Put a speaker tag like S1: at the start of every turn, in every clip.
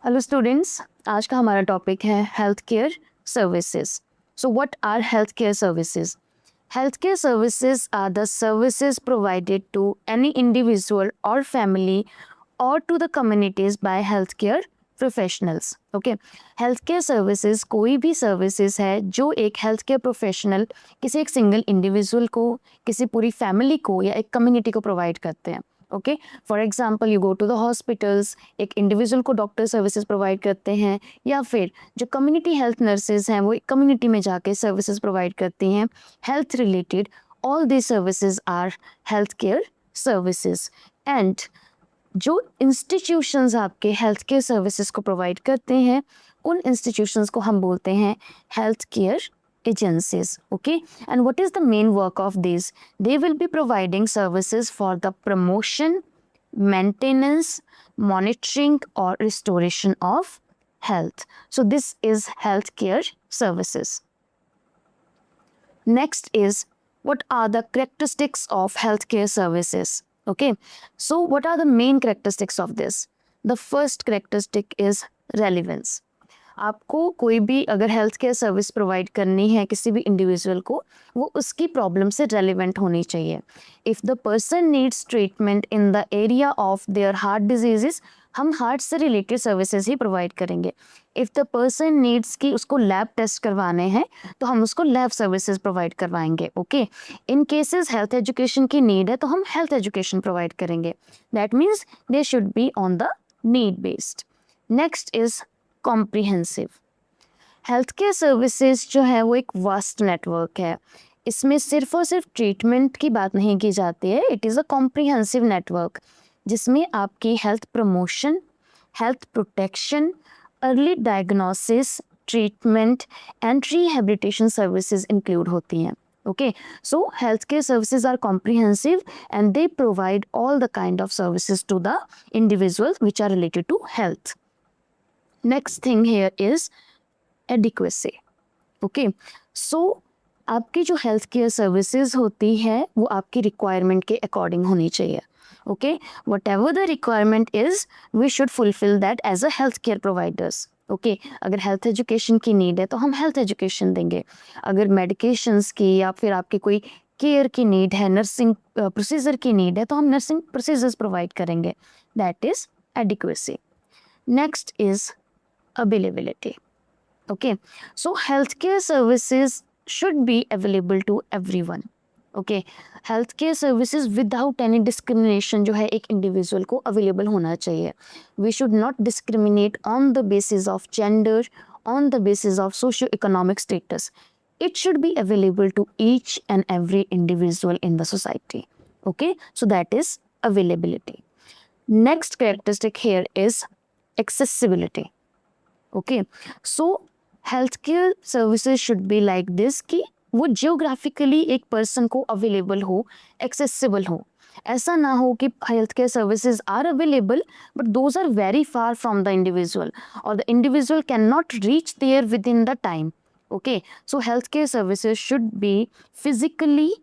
S1: Hello students, आज का हमारा टॉपिक है health care services. So what are health care services? Health care services are the services provided to any individual और family और to the communities by health care professionals. Okay, health care services कोई भी services है जो एक health care professional किसी एक single individual को, किसी पूरी फैमिली को या एक कम्युनिटी को प्रोवाइड करते हैं। Okay, for example you go to the hospitals, एक इंडिविजुअल को डॉक्टर सर्विसेज प्रोवाइड करते हैं, या फिर जो कम्युनिटी हेल्थ नर्सेज हैं वो एक कम्युनिटी में जाके सर्विसेज प्रोवाइड करती हैं health related. All these services are health care services. And जो इंस्टीट्यूशंस आपके हेल्थ केयर सर्विसेज को प्रोवाइड करते हैं उन इंस्टीट्यूशंस को हम बोलते हैं health care agencies. Okay, and what is the main work of these? They will be providing services for the promotion, maintenance, monitoring or restoration of health. So this is healthcare services. Next is, what are the characteristics of healthcare services? Okay, so what are the main characteristics of this? The first characteristic is relevance. आपको कोई भी अगर health care service provide करनी है किसी भी individual को, वो उसकी प्रॉब्लम से रेलिवेंट होनी चाहिए। If the person needs treatment in the area of their heart diseases, हम हार्ट से रिलेटेड सर्विसेज ही प्रोवाइड करेंगे। इफ़ द पर्सन नीड्स कि उसको लैब टेस्ट करवाने हैं तो हम उसको लैब सर्विसेज प्रोवाइड करवाएंगे। ओके, इन केसेस हेल्थ एजुकेशन की नीड है तो हम हेल्थ एजुकेशन प्रोवाइड करेंगे। That means they should be on the need based. Next is comprehensive. Health care services जो है वो एक वास्ट नेटवर्क है। इसमें सिर्फ और सिर्फ ट्रीटमेंट की बात नहीं की जाती है, it is a comprehensive network जिसमें आपकी health promotion, health protection, early diagnosis, treatment and rehabilitation services include होती हैं। Okay, so healthcare services are comprehensive and they provide all the kind of services to the individuals which are related to health. Next thing here is adequacy. Okay, so आपकी जो health care services होती है वो आपकी requirement के according होनी चाहिए। Okay, whatever the requirement is we should fulfil that as a health care providers. Okay, अगर हेल्थ एजुकेशन की नीड है तो हम हेल्थ एजुकेशन देंगे। अगर मेडिकेशंस की या फिर आपकी कोई केयर की नीड है, नर्सिंग प्रोसीजर की नीड है तो हम नर्सिंग प्रोसीजर्स प्रोवाइड करेंगे। That is adequacy. Next is availability. Okay, so healthcare services should be available to everyone. Okay, healthcare services without any discrimination जो है एक इंडिविजुअल को अवेलेबल होना चाहिए। We should not discriminate on the basis of gender, on the basis of socio-economic status. It should be available to each and every individual in the society. Okay, so that is availability. Next characteristic here is accessibility. Okay, so health care services should be like this कि वो geographically एक person को available हो, accessible हो। ऐसा ना हो कि health care services are available but those are very far from the individual और the individual can not reach there within the time. Okay, so health care services should be physically,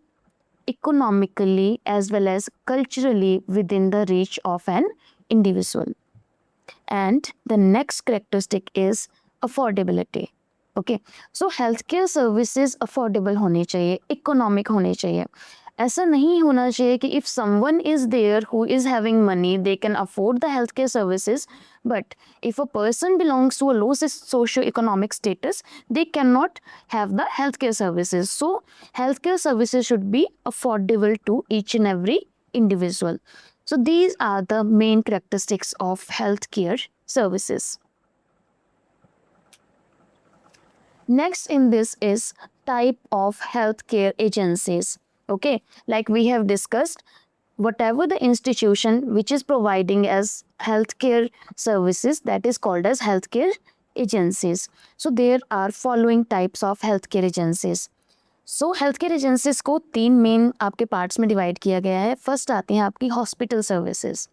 S1: economically as well as culturally within the reach of an individual. And the next characteristic is affordability. Okay, so healthcare services affordable होने चाहिए, economic होने चाहिए। ऐसा नहीं होना चाहिए कि if someone is there who is having money, they can afford the healthcare services, but if a person belongs to a low socio-economic status, they cannot have the healthcare services. So healthcare services should be affordable to each and every individual. So these are the main characteristics of healthcare services. Next in this is type of healthcare agencies. Okay, like we have discussed, whatever the institution which is providing as healthcare services, that is called as healthcare agencies. So there are following types of healthcare agencies. So health care agencies को तीन main आपके parts में divide किया गया है। First आती हैं आपकी हॉस्पिटल सर्विसेज,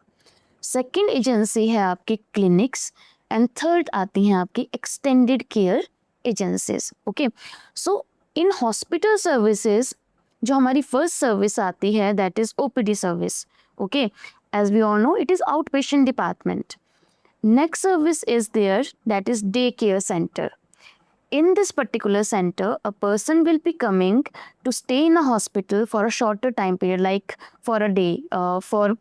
S1: सेकंड एजेंसी है आपकी क्लिनिक्स एंड थर्ड आती हैं आपकी extended care agencies. Okay, so in hospital services जो हमारी फर्स्ट सर्विस आती है that is OPD service. Okay, as we all know it is out patient department. Next service is there, that is daycare center. In this particular center, a person will be coming to stay in a hospital for a shorter time period, like for a day, for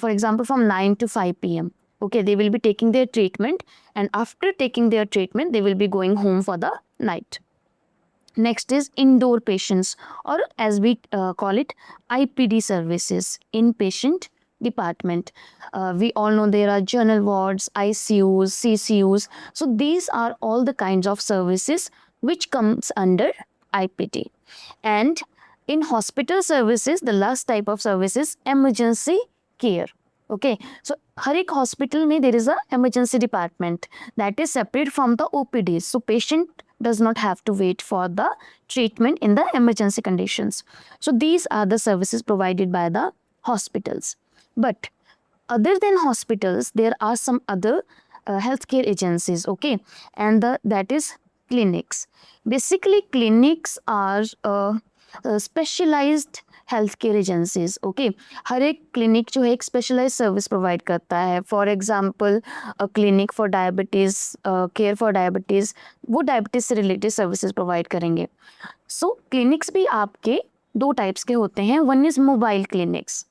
S1: example, from 9 to 5 p.m. Okay, they will be taking their treatment, and after taking their treatment, they will be going home for the night. Next is indoor patients, or as we call it, IPD services, inpatient department. We all know there are general wards, ICUs, CCUs. So these are all the kinds of services which comes under IPD. And in hospital services, the last type of service is emergency care. Okay, so हर एक hospital में there is a emergency department that is separate from the OPDs. So patient does not have to wait for the treatment in the emergency conditions. So these are the services provided by the hospitals. But other than hospitals, there are some other healthcare agencies, okay, and that is clinics. Basically, clinics are specialized healthcare agencies, okay. हर एक clinic जो है एक specialized service provide करता है. For example, a clinic for diabetes, care for diabetes, वो diabetes से related services provide करेंगे. So clinics भी आपके दो types के होते हैं. One is mobile clinics.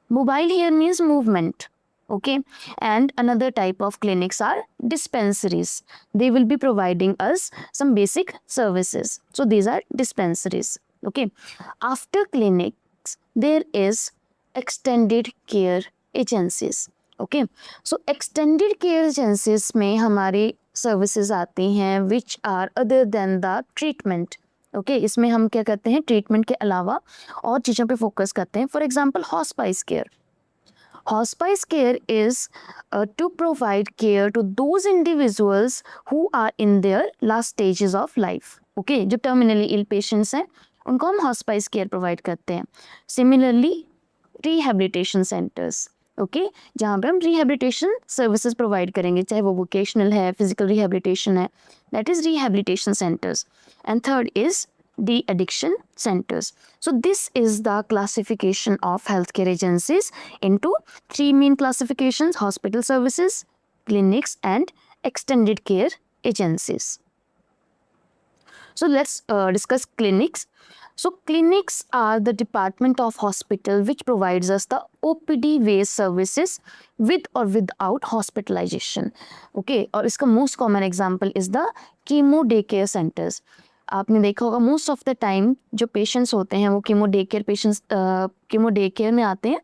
S1: Mobile here means movement, okay, and another type of clinics are dispensaries. They will be providing us some basic services. So these are dispensaries, okay. After clinics, there is extended care agencies, okay. So extended care agencies में हमारी services आती हैं which are other than the treatment. Okay इसमें हम क्या करते हैं, treatment के अलावा और चीज़ों पे फोकस करते हैं. For example hospice care. Hospice care is to provide care to those individuals who are in their last stages of life. Okay, जो terminally ill patients हैं उनको हम hospice care provide करते हैं. Similarly, rehabilitation centers. ओके जहाँ पे हम rehabilitation services provide करेंगे, चाहे वो वोकेशनल है, फिजिकल रिहेबिलिटेशन है, that is rehabilitation centres. And third is de-addiction centers. So this is the classification of healthcare agencies into three main classifications: hospital services, clinics, and extended care agencies. So let's discuss clinics. So clinics are the department of hospital which provides us the OPD based services with or without hospitalization. Okay, और इसका most common example is the chemo day care centers. आपने देखा होगा most of the time जो patients होते हैं वो chemo day care में आते हैं.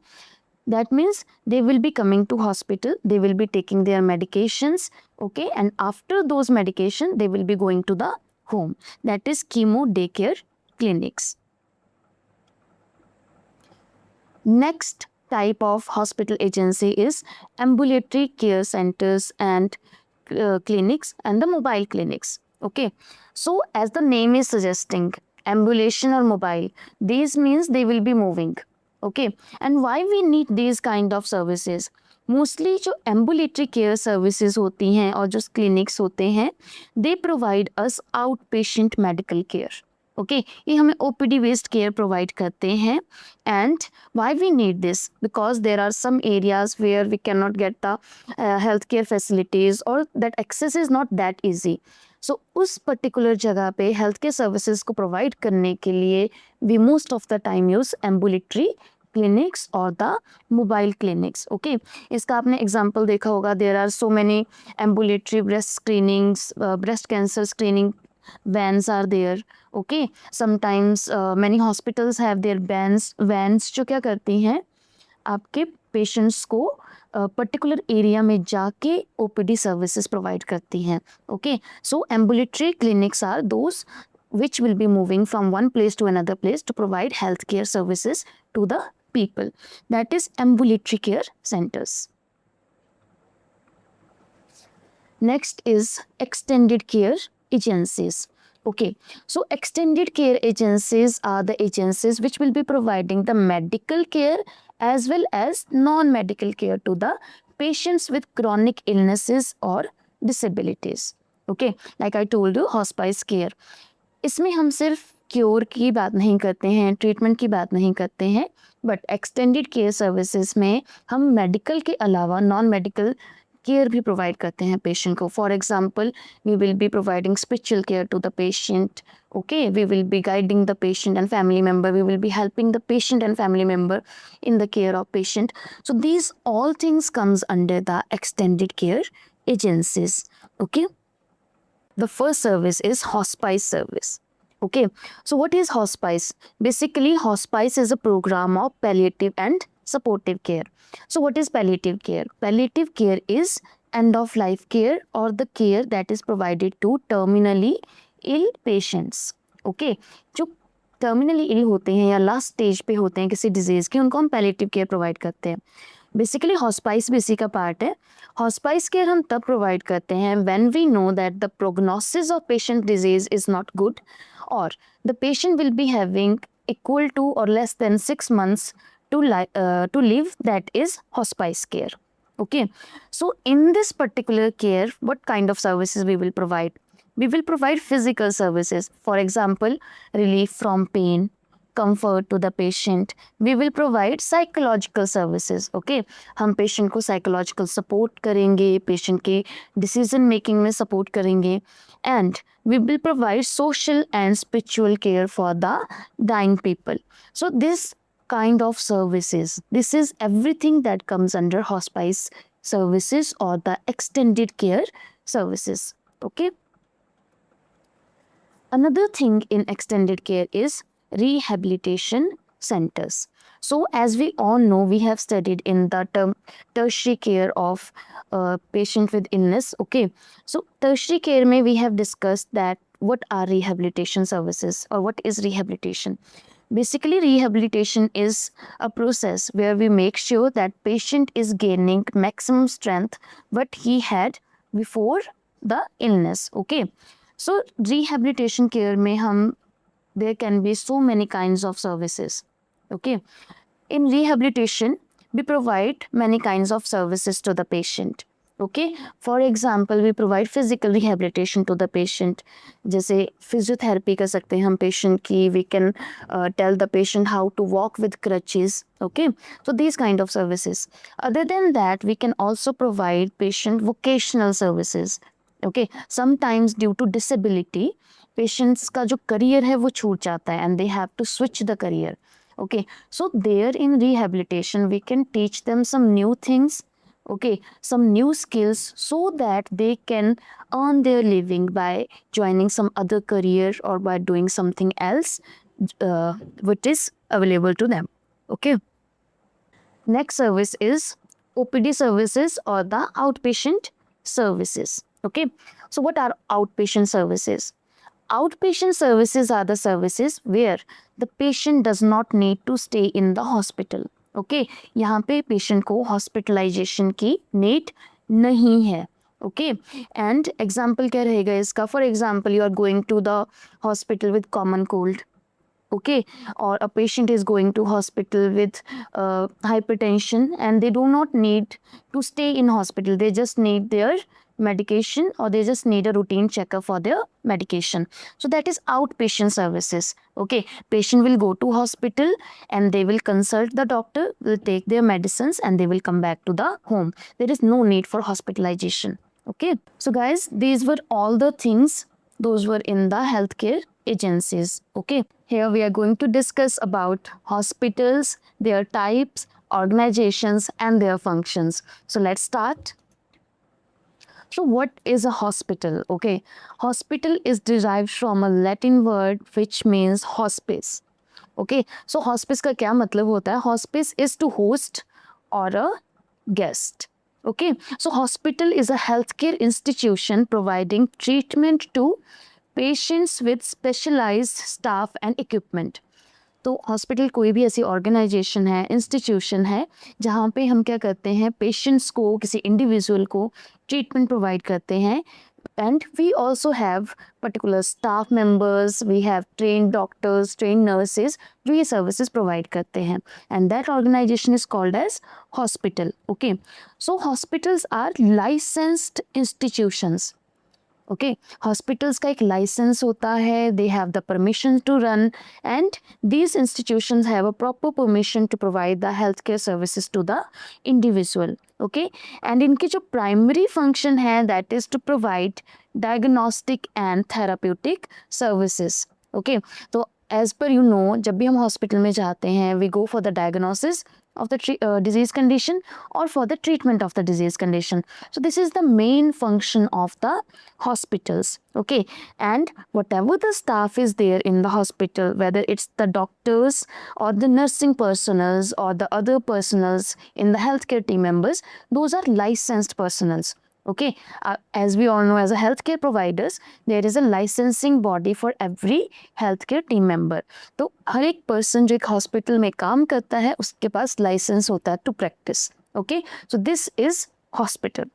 S1: That means they will be coming to hospital, they will be taking their medications, okay, and after those medication they will be going to the home. That is chemo day care clinics. Next type of hospital agency is ambulatory care centers and clinics and the mobile clinics. Okay, so as the name is suggesting, ambulation or mobile, these means they will be moving. Okay, and why we need these kind of services? Mostly जो ambulatory care services होती हैं और जो clinics होते हैं, they provide us outpatient medical care. Okay ये हमें OPD based care provide करते हैं. And why we need this? Because there are some areas where we can not get the health care facilities और that access is not that easy. So उस particular जगह पे health care services को provide करने के लिए we most of the time use ambulatory clinics और the mobile clinics. Okay इसका आपने एग्जांपल देखा होगा. There are so many ambulatory breast screenings, breast cancer screening vans are there. Okay, sometimes many hospitals have their vans जो क्या करती हैं आपके पेशेंट्स को पर्टिकुलर एरिया में जाके OPD सर्विसेज प्रोवाइड करती हैं. Okay so ambulatory clinics are those which will be moving from one place to another place to provide healthcare services to the people. That is ambulatory care centers. Next is extended care agencies. Okay, so extended care agencies are the agencies which will be providing the medical care as well as non-medical care to the patients with chronic illnesses or disabilities. Okay, like I told you, hospice care. इसमें हम सिर्फ cure की बात नहीं करते हैं, treatment की बात नहीं करते हैं, बट एक्सटेंडेड केयर सर्विसेज में हम मेडिकल के अलावा नॉन मेडिकल केयर भी प्रोवाइड करते हैं पेशेंट को. For example, we will be providing spiritual care to the patient. Okay, we will be guiding the patient and family member. We will be helping the patient and family member in the care of patient. So these all things comes under the extended care agencies. Okay, the first service is hospice service. Okay, so what is hospice? Basically, hospice is a program of palliative and supportive care. So what is palliative care? Palliative care is end of life care or the care that is provided to terminally ill patients. Okay, जो terminally ill होते हैं या last stage पे होते हैं किसी disease के, उनको हम पैलिएटिव केयर प्रोवाइड करते हैं. बेसिकली हॉस्पाइस भी इसी का पार्ट है. हॉस्पाइस केयर हम तब प्रोवाइड करते हैं when we know that the prognosis of patient disease is not good और the patient will be having equal to और less than 6 months to live. That is hospice care. Okay, so in this particular care, what kind of services we will provide? We will provide physical services, for example, relief from pain, comfort to the patient. We will provide psychological services. Okay, हम patient को psychological support करेंगे, patient के decision making में support करेंगे, and we will provide social and spiritual care for the dying people. So this kind of services, this is everything that comes under hospice services or the extended care services. Okay, another thing in extended care is rehabilitation centers. So as we all know, we have studied in the term tertiary care of patient with illness. Okay, so tertiary care mein we have discussed that what are rehabilitation services or what is rehabilitation. Basically, rehabilitation is a process where we make sure that patient is gaining maximum strength what he had before the illness. Okay, so rehabilitation care में हम there can be so many kinds of services. Okay, in rehabilitation we provide many kinds of services to the patient. Okay, for example, we provide physical rehabilitation to the patient. जैसे physiotherapy कर सकते हैं हम patient की. We can tell the patient how to walk with crutches. Okay, so these kind of services. Other than that, we can also provide patient vocational services. Okay, sometimes due to disability, patients का जो career है वो छूट जाता है and they have to switch the career. Okay, so there in rehabilitation we can teach them some new things. Okay, some new skills so that they can earn their living by joining some other career or by doing something else which is available to them. Okay, next service is OPD services or the outpatient services. Okay, so what are outpatient services? Outpatient services are the services where the patient does not need to stay in the hospital. Okay, यहाँ पे patient को hospitalisation की need नहीं है. Okay, and example क्या रहेगा इसका? For example, you are going to the hospital with common cold. Okay, or a patient is going to hospital with hypertension and they do not need to stay in hospital. They just need their medication or they just need a routine checkup for their medication. So that is outpatient services. Okay, patient will go to hospital and they will consult the doctor, will take their medicines and they will come back to the home. There is no need for hospitalization. Okay, so guys, these were all the things those were in the healthcare agencies. Okay, here we are going to discuss about hospitals, their types, organizations and their functions. So let's start. So what is a hospital? Okay, hospital is derived from a Latin word which means hospice. Okay, so hospice का क्या मतलब होता है? Hospice is to host or a guest. Okay, so hospital is a healthcare institution providing treatment to patients with specialized staff and equipment. तो hospital कोई भी ऐसी organisation है, इंस्टीट्यूशन है जहाँ पे हम क्या करते हैं, पेशेंट्स को, किसी इंडिविजुअल को ट्रीटमेंट प्रोवाइड करते हैं. And we also have particular staff members, we have trained doctors, trained nurses, जो ये services provide करते हैं. And that organization is called as hospital. Okay, so hospitals are licensed institutions. Okay, hospitals का एक license होता है, they have the permission to run and these institutions have a proper permission to provide the healthcare services to the individual. Okay. And इनकी जो primary function है that is to provide diagnostic and therapeutic services. Okay, तो as per you know, जब भी हम hospital में जाते हैं we go for the diagnosis of the disease condition or for the treatment of the disease condition. So this is the main function of the hospitals. Okay, and whatever the staff is there in the hospital, whether it's the doctors or the nursing personals or the other personals in the healthcare team members, those are licensed personals. Okay, as we all know, as a healthcare providers there is a licensing body for every healthcare team member. तो हर एक person जो एक hospital में काम करता है उसके पास licence होता है to practise. Okay, so this is hospital.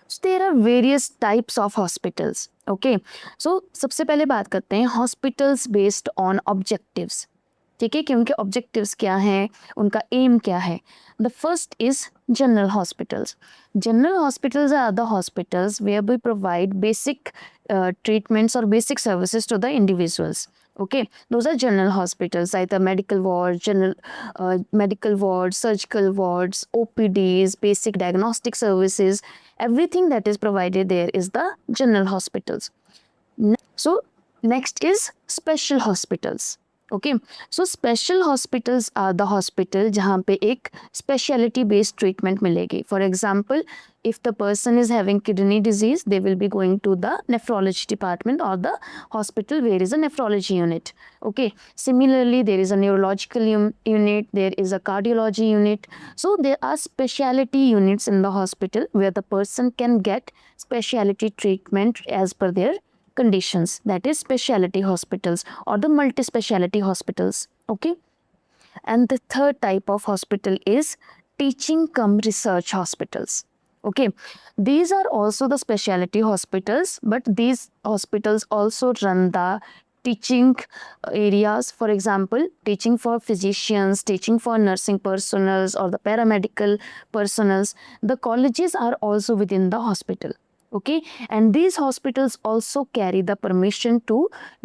S1: So there are various types of hospitals. Okay, so सबसे पहले बात करते हैं हॉस्पिटल्स बेस्ड ऑन ऑब्जेक्टिव्स. ठीक है, कि उनके ऑब्जेक्टिव्स क्या हैं, उनका एम क्या है. The first is general hospitals. General hospitals are the hospitals where we provide basic treatments or basic services to the individuals. Okay, those are general hospitals, either medical wards, medical wards, surgical wards, OPDs, basic diagnostic services, everything that is provided there is the general hospitals. So next is special hospitals. Okay, so special hospitals are the hospital जहाँ पे एक speciality based treatment मिलेगी. For example, if the person is having kidney disease they will be going to the nephrology department or the hospital where is a nephrology unit. Okay, similarly there is a neurological unit, there is a cardiology unit. So there are speciality units in the hospital where the person can get speciality treatment as per their conditions, that is specialty hospitals or the multi-speciality hospitals. Okay, and the third type of hospital is teaching cum research hospitals. Okay, these are also the specialty hospitals, but these hospitals also run the teaching areas. For example, teaching for physicians, teaching for nursing personals or the paramedical personals. The colleges are also within the hospital. Okay, and these hospitals also carry the permission to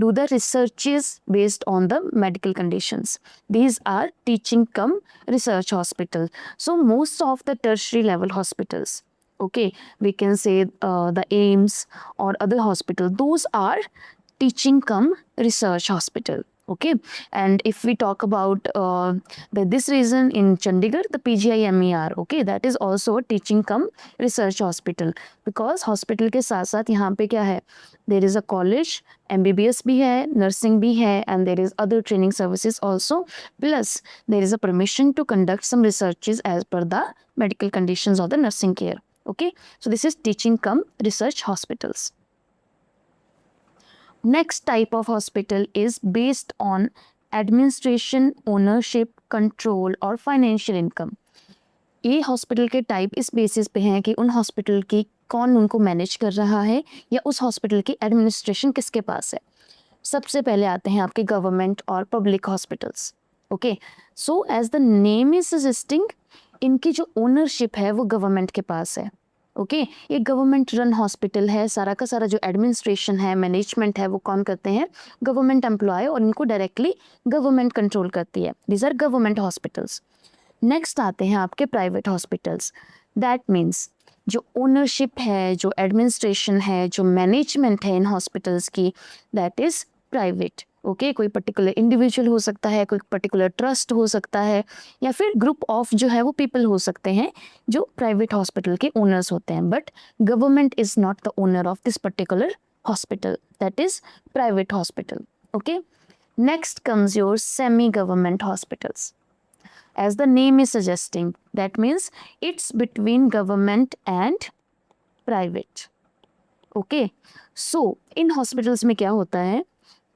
S1: do the researches based on the medical conditions. These are teaching cum research hospitals. So most of the tertiary level hospitals, okay, we can say the AIIMS or other hospital, those are teaching cum research hospital. Okay, and if we talk about this reason in Chandigarh, the PGIMER, okay, that is also a teaching cum research hospital, because hospital के साथ साथ यहाँ पे क्या है, there is a college, MBBS भी है, nursing भी है, and there is other training services also, plus there is a permission to conduct some researches as per the medical conditions of the nursing care. Okay, so this is teaching cum research hospitals. Next type of hospital is based on administration, ownership, control और financial income. ये hospital के type इस basis पे हैं कि उन hospital की कौन उनको मैनेज कर रहा है या उस हॉस्पिटल की एडमिनिस्ट्रेशन किसके पास है. सबसे पहले आते हैं आपके गवर्नमेंट और public hospitals. Okay, so as the name is suggesting, इनकी जो ओनरशिप है वो गवर्नमेंट के पास है. ओके, ये गवर्नमेंट रन हॉस्पिटल है. सारा का सारा जो एडमिनिस्ट्रेशन है, मैनेजमेंट है, वो कौन करते हैं, गवर्नमेंट एम्प्लॉय, और इनको डायरेक्टली गवर्नमेंट कंट्रोल करती है. These are government hospitals. Next आते हैं आपके प्राइवेट हॉस्पिटल्स. दैट मीन्स जो ओनरशिप है, जो एडमिनिस्ट्रेशन है, जो मैनेजमेंट है इन हॉस्पिटल्स की, दैट इज़ प्राइवेट. ओके, कोई पर्टिकुलर इंडिविजुअल हो सकता है, कोई पर्टिकुलर ट्रस्ट हो सकता है, या फिर ग्रुप ऑफ जो है वो पीपल हो सकते हैं जो प्राइवेट हॉस्पिटल के ओनर्स होते हैं. But government is not the owner of this particular hospital, that is private hospital. Okay, next comes your semi government hospitals. As the name is suggesting, that means it's between government and private. Okay, so in hospitals में क्या होता है,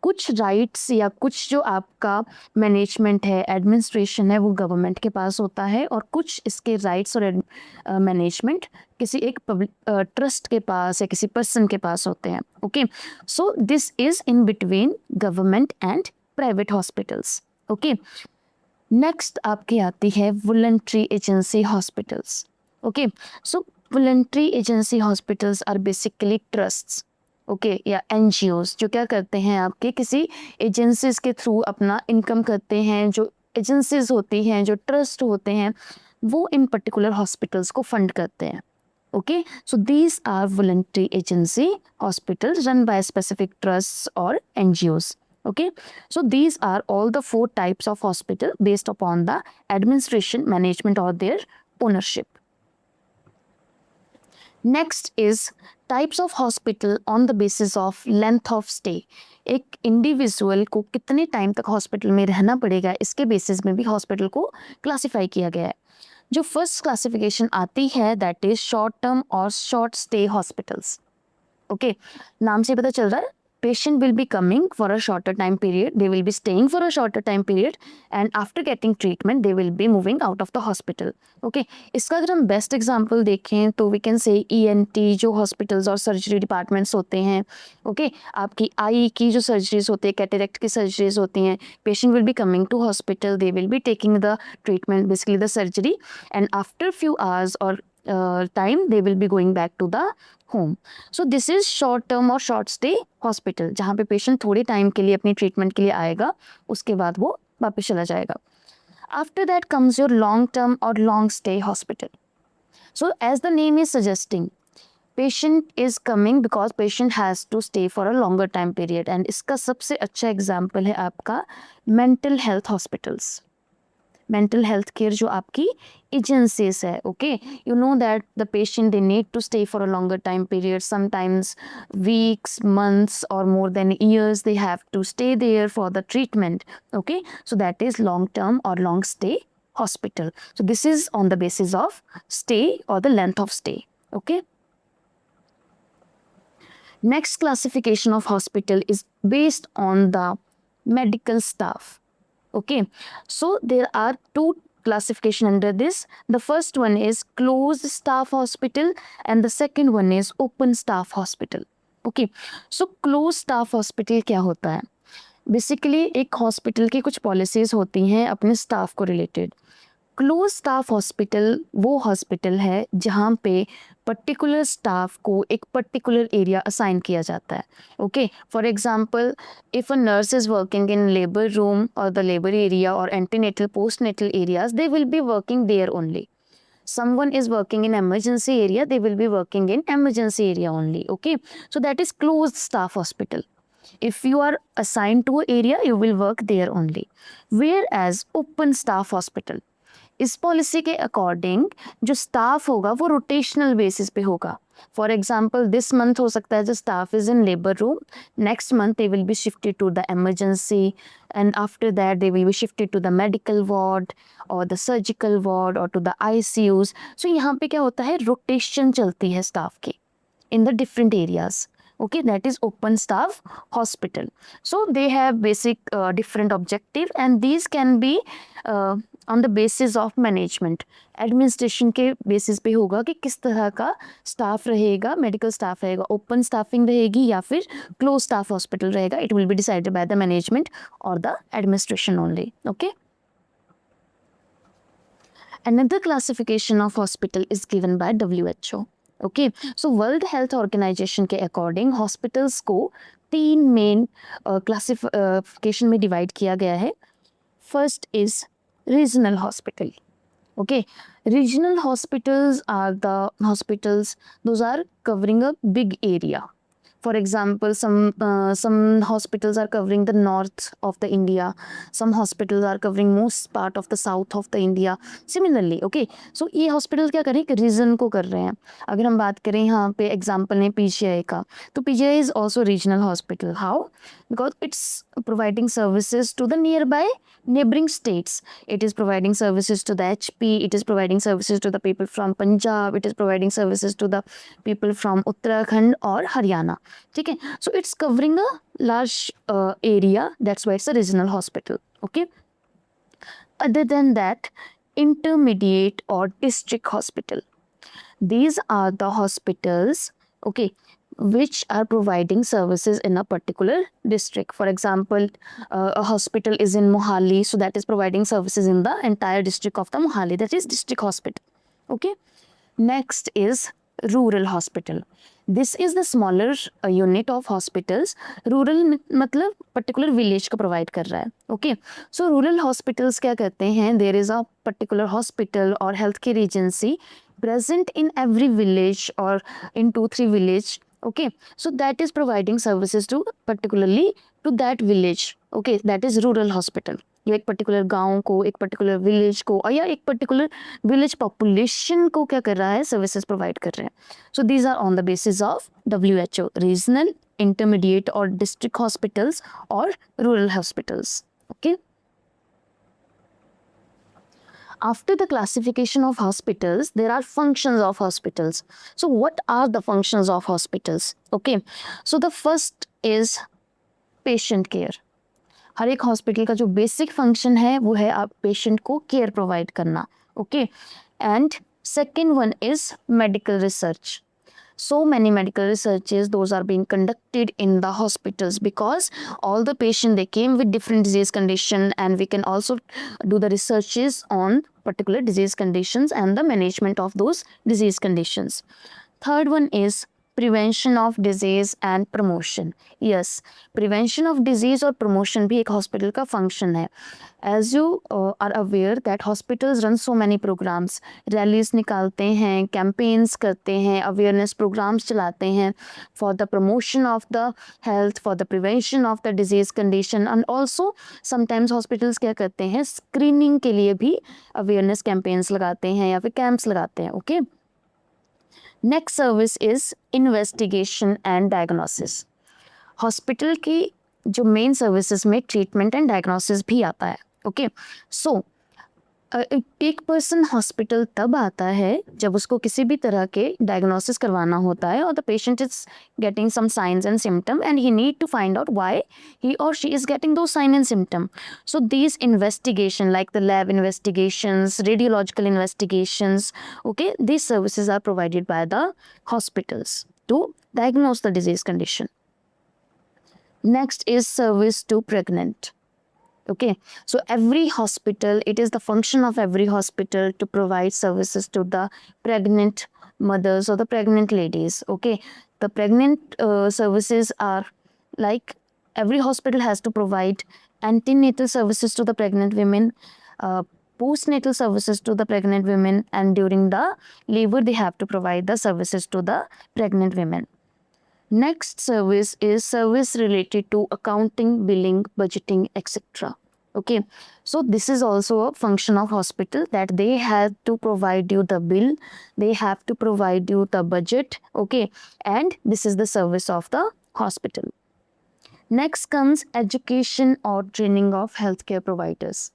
S1: कुछ rights या कुछ जो आपका management है, एडमिनिस्ट्रेशन है, वो गवर्नमेंट के पास होता है, और कुछ इसके राइट्स और मैनेजमेंट किसी एक पब्लिक ट्रस्ट के पास या किसी पर्सन के पास होते हैं. Okay, so this is in between government and private hospitals. Okay, next आपकी आती है voluntary agency hospitals. Okay, so voluntary agency hospitals are basically trusts, okay, या NGOs जो क्या करते हैं, आपके किसी एजेंसीज के थ्रू अपना इनकम करते हैं. जो एजेंसीज होती हैं, जो ट्रस्ट होते हैं, वो इन पर्टिकुलर हॉस्पिटल्स को फंड करते हैं. Okay, so these are voluntary agency hospitals run by specific trusts or NGOs. Okay, so these are all the 4 types of hospital based upon the administration, management or their ownership. Next is types of hospital on the basis of length of stay. एक individual को कितने time तक hospital में रहना पड़ेगा इसके basis में भी हॉस्पिटल को क्लासिफाई किया गया है. जो फर्स्ट क्लासिफिकेशन आती है दैट इज शॉर्ट टर्म और शॉर्ट स्टे हॉस्पिटल्स. ओके, नाम से पता चल रहा है patient will be coming for a shorter time period, they will be staying for a shorter time period and after getting treatment they will be moving out of the hospital. Okay, इसका अगर हम best example देखें तो we can say ENT जो hospitals और surgery departments होते हैं. Okay, आपकी आई की जो सर्जरीज होती है, कैटरेक्ट की सर्जरीज होती हैं, patient will be coming to hospital, they will be taking the treatment basically the surgery and after few hours और time they will be going back to the home. So this is short term और short stay hospital जहाँ पे patient थोड़े time के लिए अपनी treatment के लिए आएगा, उसके बाद वो वापस चला जाएगा. After that comes your long term or long stay hospital. So as the name is suggesting, patient is coming because patient has to stay for a longer time period and इसका सबसे अच्छा एग्जाम्पल है आपका mental health hospitals. Mental health care जो आपकी agencies है. Okay, you know that the patient they need to stay for a longer time period, sometimes weeks, months और more than years they have to stay there for the treatment. Okay, so that is long term और long stay hospital. So this is on the basis of stay or the length of stay. Okay. Next classification of hospital is based on the medical staff. Okay, so there are 2 classification under this. The first one is closed staff hospital and the second one is open staff hospital. Okay, so closed staff hospital क्या होता है? Basically एक hospital की कुछ policies होती हैं अपने staff को रिलेटेड. क्लोज स्टाफ हॉस्पिटल वो हॉस्पिटल है जहाँ पे पर्टिकुलर स्टाफ को एक पर्टिकुलर एरिया असाइन किया जाता है. Okay, for example if a nurse is working in labour room और द लेबर एरिया और antenatal postnatal areas, they will be working there only. Someone is working in emergency area, they will be working in emergency area only. Okay, so that is closed staff hospital. If you are assigned to an area, you will work there only. Whereas open staff hospital, इस policy के according जो staff होगा वो rotational basis पे होगा. For example this month हो सकता है जो staff is in labour room, next month they will be shifted to the emergency and after that they will be shifted to the medical ward और the surgical ward और to the ICUs. So यहाँ पे क्या होता है, rotation चलती है staff की in the different areas. Okay, that is open staff hospital. So they have basic different objective and these can be on the basis of management. Administration के basis पे होगा कि किस तरह का staff रहेगा, medical staff रहेगा, open staffing रहेगी या फिर closed staff hospital रहेगा. It will be decided by the management or the administration only. Okay. Another classification of hospital is given by WHO. Okay, so world health organisation के according hospitals को 3 main classification में divide किया गया है. First is regional hospital. Okay, regional hospitals are the hospitals those are covering a big area. For example, some hospitals are covering the north of the India. Some hospitals are covering most part of the south of the India. Similarly, okay. So ये hospital क्या करें, reason को कर रहे हैं. अगर हम बात करें यहाँ पे एग्जाम्पल है PGI का, तो PGI is also regional hospital. How? Because it's providing services to the nearby neighboring states. It is providing services to the HP. It is providing services to the people from Punjab. It is providing services to the people from Uttarakhand or Haryana. ठीक है, so it's covering a large area, that's why it's a regional hospital. Okay, other than that, intermediate or district hospital, these are the hospitals, okay, which are providing services in a particular district. For example, a hospital is in Mohali, so that is providing services in the entire district of the Mohali, that is district hospital. Okay, next is rural hospital. This is the smaller unit of hospitals. Rural मतलब particular village को provide कर रहा है. Okay, सो rural hospitals क्या करते हैं, there is a particular hospital और health care agency present in every village or in 2-3 village. Okay, so that is providing services to particularly to that village. Okay, that is rural hospital. ये एक particular गांव को, एक particular village को और या एक पर्टिकुलर विलेज पॉपुलेशन को क्या कर रहा है, सर्विसेज प्रोवाइड कर रहे हैं. So these are on the basis of WHO, regional, intermediate और डिस्ट्रिक्ट हॉस्पिटल्स और rural hospitals. Okay, after the classification of hospitals, there are functions of hospitals. So what are the functions of hospitals? Okay, so the first is patient care. हर एक hospital का जो basic function है वो है आप patient को care provide करना. Okay, and second one is medical research. So many medical researches those are being conducted in the hospitals because all the patient they came with different disease condition, and we can also do the researches on particular disease conditions and the management of those disease conditions. Third one is prevention of disease and promotion. Yes, prevention of disease और promotion भी एक hospital का function है. As you are aware that hospitals run so many programs, rallies निकालते हैं, campaigns करते हैं, awareness programs चलाते हैं for the promotion of the health, for the prevention of the disease condition, and also sometimes hospitals क्या करते हैं, screening के लिए भी awareness campaigns लगाते हैं या फिर camps लगाते हैं. Okay, next service is investigation and diagnosis. Hospital की जो मेन सर्विसेज में ट्रीटमेंट एंड डायग्नोसिस भी आता है. ओके, सो एक पर्सन हॉस्पिटल तब आता है जब उसको किसी भी तरह के डायग्नोसिस करवाना होता है और the patient is getting some signs and symptom and he need to find out why he or she is getting those sign and symptom. So these investigation like the lab investigations, radiological investigations, okay, these services are provided by the hospitals to diagnose the disease condition. Next is service to pregnant. Okay, so every hospital, it is the function of every hospital to provide services to the pregnant mothers or the pregnant ladies. Okay, the pregnant services are like every hospital has to provide antenatal services to the pregnant women, postnatal services to the pregnant women, and during the labor they have to provide the services to the pregnant women. Next service is service related to accounting, billing, budgeting, etc. Okay, so this is also a function of hospital that they have to provide you the bill, they have to provide you the budget. Okay, and this is the service of the hospital. Next comes education or training of healthcare providers.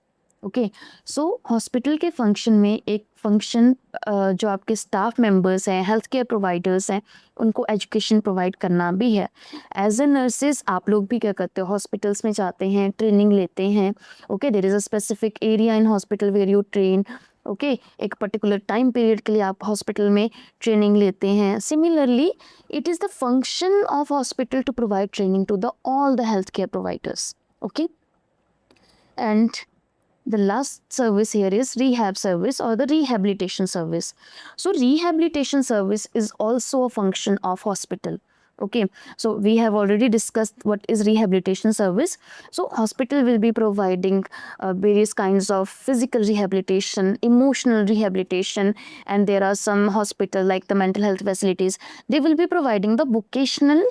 S1: Okay, so hospital के function में एक function जो आपके staff members हैं, health care providers हैं, उनको education provide करना भी है. एज ए नर्सेज आप लोग भी क्या करते हो, हॉस्पिटल्स में जाते हैं, ट्रेनिंग लेते हैं. Okay, there is a specific area in hospital where you train. Okay, एक पर्टिकुलर टाइम पीरियड के लिए आप हॉस्पिटल में ट्रेनिंग लेते हैं. Similarly it is the function of hospital to provide training to the all the health care providers. Okay, and the last service here is rehab service or the rehabilitation service. So rehabilitation service is also a function of hospital. Okay, so we have already discussed what is rehabilitation service. So hospital will be providing various kinds of physical rehabilitation, emotional rehabilitation, and there are some hospital like the mental health facilities, they will be providing the vocational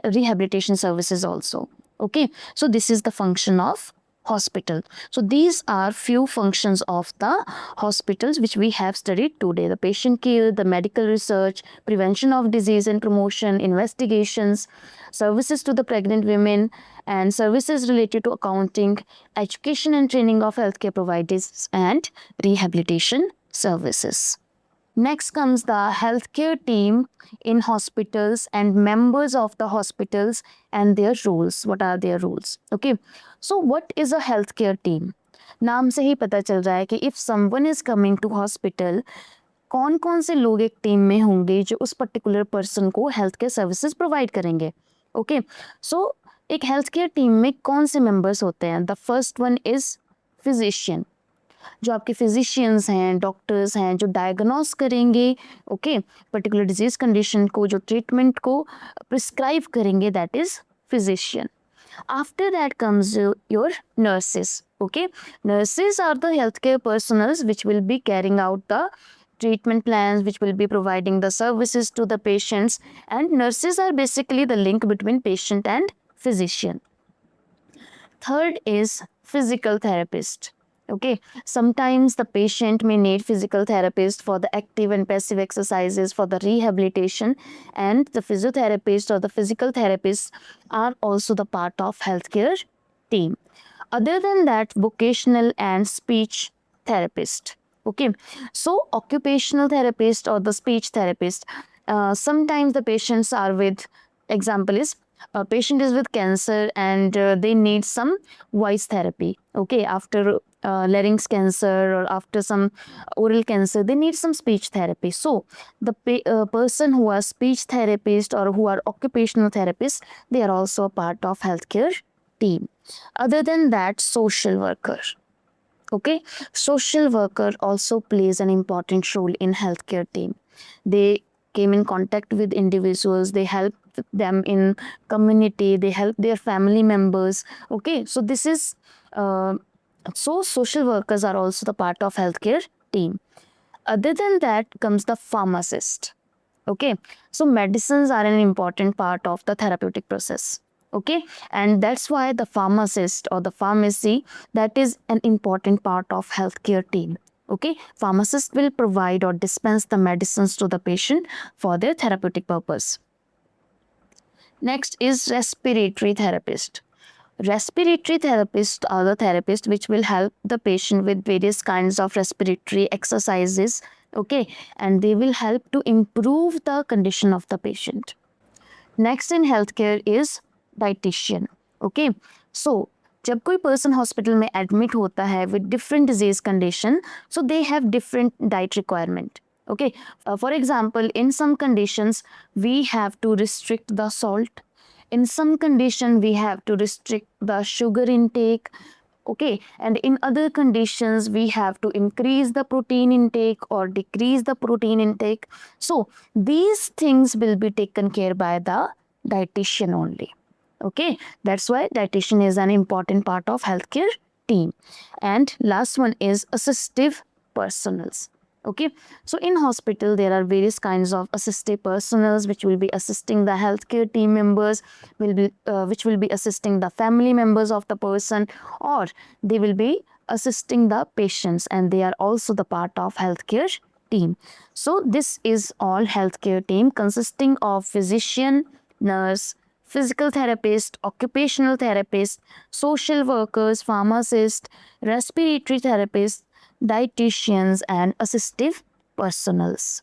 S1: rehabilitation services also. Okay, so this is the function of hospital. So these are few functions of the hospitals which we have studied today: the patient care, the medical research, prevention of disease and promotion, investigations, services to the pregnant women, and services related to accounting, education and training of healthcare providers, and rehabilitation services. Next comes the healthcare team in hospitals and members of the hospitals and their roles. What are their roles? Okay, so what is a healthcare team? नाम से ही पता चल रहा है कि if someone is coming to hospital, कौन कौन से लोग एक टीम में होंगे जो उस पर्टिकुलर पर्सन को हेल्थ केयर सर्विसेज प्रोवाइड करेंगे. ओके, सो एक हेल्थ केयर टीम में कौन से मेंबर्स होते हैं? The first one is physician. जो आपके फिजिशियंस हैं, डॉक्टर्स हैं, जो डायग्नोस करेंगे ओके पर्टिकुलर डिजीज कंडीशन को, जो ट्रीटमेंट को प्रिस्क्राइब करेंगे, that is physician. After that comes your nurses. Okay, nurses are the healthcare personals which will be carrying out the treatment plans, which will be providing the services to the patients, and nurses are basically the link between patient and physician. Third is physical therapist. Okay, sometimes the patient may need physical therapist for the active and passive exercises for the rehabilitation, and the physiotherapist or the physical therapists are also the part of healthcare team. Other than that, vocational and speech therapist. Okay, so occupational therapist or the speech therapist, sometimes the patients are with, example is a patient is with cancer and they need some voice therapy. Okay, after larynx cancer or after some oral cancer, they need some speech therapy. So the person who are speech therapist or who are occupational therapists, they are also a part of healthcare team. Other than that, social worker. Okay, social worker also plays an important role in healthcare team. They came in contact with individuals, they help them in community, they help their family members. Okay, so this is so social workers are also the part of healthcare team. Other than that comes the pharmacist. Okay, so medicines are an important part of the therapeutic process. Okay, and that's why the pharmacist or the pharmacy, that is an important part of healthcare team. Okay, pharmacist will provide or dispense the medicines to the patient for their therapeutic purpose. Next is respiratory therapist. Respiratory therapists are the therapists which will help the patient with various kinds of respiratory exercises. Okay, and they will help to improve the condition of the patient. Next in healthcare is dietitian. Okay, so जब कोई person hospital में admit होता है with different disease condition, so they have different diet requirement. Okay, for example, in some conditions we have to restrict the salt. In some condition we have to restrict the sugar intake. Okay, and in other conditions we have to increase the protein intake or decrease the protein intake. So these things will be taken care by the dietitian only. Okay, that's why dietitian is an important part of healthcare team. And last one is assistive personals. Okay, so in hospital there are various kinds of assistive personals which will be assisting the healthcare team members, which will be assisting the family members of the person, or they will be assisting the patients, and they are also the part of healthcare team. So this is all healthcare team consisting of physician, nurse, physical therapist, occupational therapist, social workers, pharmacist, respiratory therapists, dietitians, and assistive personals.